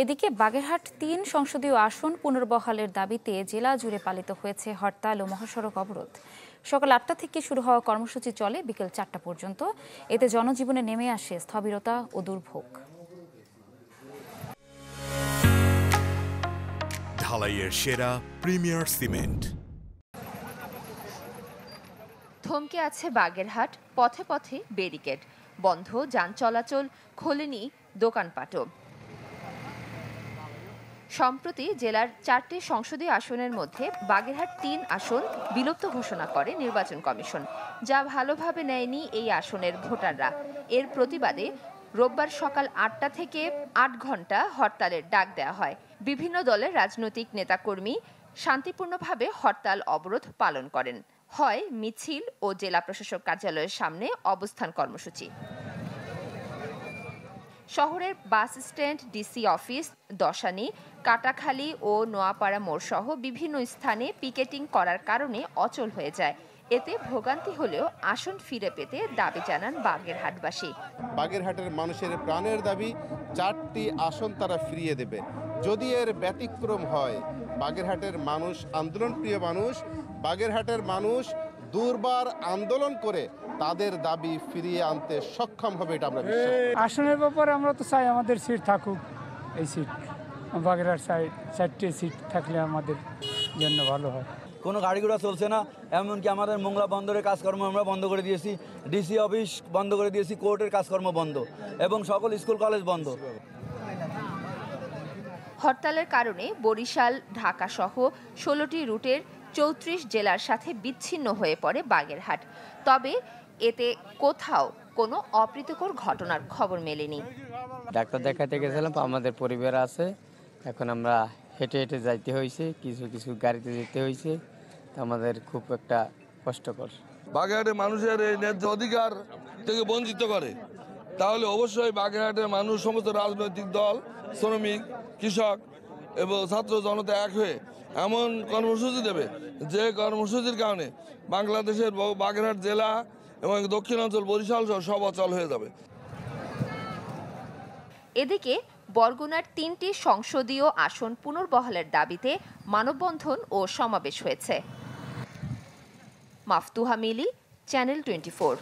এদিকে বাগেরহাট ৩ সংসদীয় আসন পুনর্বহালের দাবিতে জেলা জুড়ে পালিত হয়েছে হরতাল ও মহাসড়ক অবরোধ। সকাল ৮টা থেকে শুরু হওয়া কর্মসূচি চলে বিকেল ৪টা পর্যন্ত। এতে জনজীবনে নেমে আসে স্থবিরতা ও দুর্ভোগ। ঢালাইয়ের সেরা প্রিমিয়ার সিমেন্ট। থমকে আছে বাগেরহাট, পথে পথে ব্যারিকেড, বন্ধ যান চলাচল, খোলেনি দোকানপাটও। সম্প্রতি জেলার 4টি সংসদীয় আসনের মধ্যে বাগেরহাট 3 আসন বিলুপ্ত ঘোষণা করে নির্বাচন কমিশন, যা ভালোভাবে নেয়নি এই আসনের ভোটাররা। এর প্রতিবাদে রোববার সকাল 8টা থেকে 8 ঘণ্টা হরতালের ডাক দেওয়া হয়। বিভিন্ন দলের রাজনৈতিক নেতাকর্মী শান্তিপূর্ণভাবে হরতাল অবরোধ পালন করেন। হয় মিছিল ও জেলা প্রশাসক কার্যালয়ের সামনে অবস্থান কর্মসূচি। শহরের bus stand, DC office, Dashani, Katakhali ও নোয়াপাড়া মোড় সহ বিভিন্ন স্থানে পিকেটিং করার কারণে অচল হয়ে যায়। এতে ভোগান্তি হলেও আসন ফিরে পেতে দাবি জানান বাগেরহাটবাসী। বাগেরহাটের মানুষের প্রাণের দাবি 4টি আসন তারা ফিরিয়ে দেবে। যদি এর ব্যতিক্রম হয়, বাগেরহাটের মানুষ আন্দোলনপ্রিয় মানুষ, বাগেরহাটের মানুষ দুর্বার আন্দোলন করে তাদের দাবি ফিরিয়ে আনতে সক্ষম হবে, এটা আমরা বিশ্বাস করি। আসনের ব্যাপারে আমরা তো চাই আমাদের সিট থাকুক। এই সিট বাগেরহাট সাইড 4টি সিট থাকলে আমাদের জন্য ভালো হয়। কোনো গাড়ি ঘোড়া চলছে না, এমনকি আমাদের মোংলা বন্দরের কাজকর্ম আমরা বন্ধ করে দিয়েছি, ডিসি অফিস বন্ধ করে দিয়েছি, কোর্টের কাজকর্ম বন্ধ এবং সকল স্কুল কলেজ বন্ধ। হরতালের কারণে বরিশাল, ঢাকা সহ 16টি রুটের 34 জেলার সাথে বিচ্ছিন্ন হয়ে পড়ে বাগেরহাট। তবে এতে কোথাও কোনো অপ্রীতিকর ঘটনার খবর মেলেনি। ডাক্তার দেখাতে গেছিলাম, আমাদের পরিবার আছে, এখন আমরা হেঁটে হেঁটে যাইতে হয়েছে, কিছু কিছু গাড়িতে যেতে হয়েছে, আমাদের খুব একটা কষ্টকর। বাগেরহাটের মানুষের এই ন্যায্য অধিকার থেকে বঞ্চিত করে, তাহলে অবশ্যই বাগেরহাটের মানুষ, সমস্ত রাজনৈতিক দল, শ্রমিক, কৃষক এবং ছাত্র জনতা এক হয়ে এমন কর্মসূচি দেবে যে কর্মসূচির কারণে বাংলাদেশের বাগেরহাট জেলা এবং দক্ষিণাঞ্চল বরিশাল সব অচল হয়ে যাবে। এদিকে বরগুনার 3টি সংসদীয় আসন পুনর্বহালের দাবিতে মানববন্ধন ও সমাবেশ হয়েছে। মাফতুহা মিলি, চ্যানেল 24।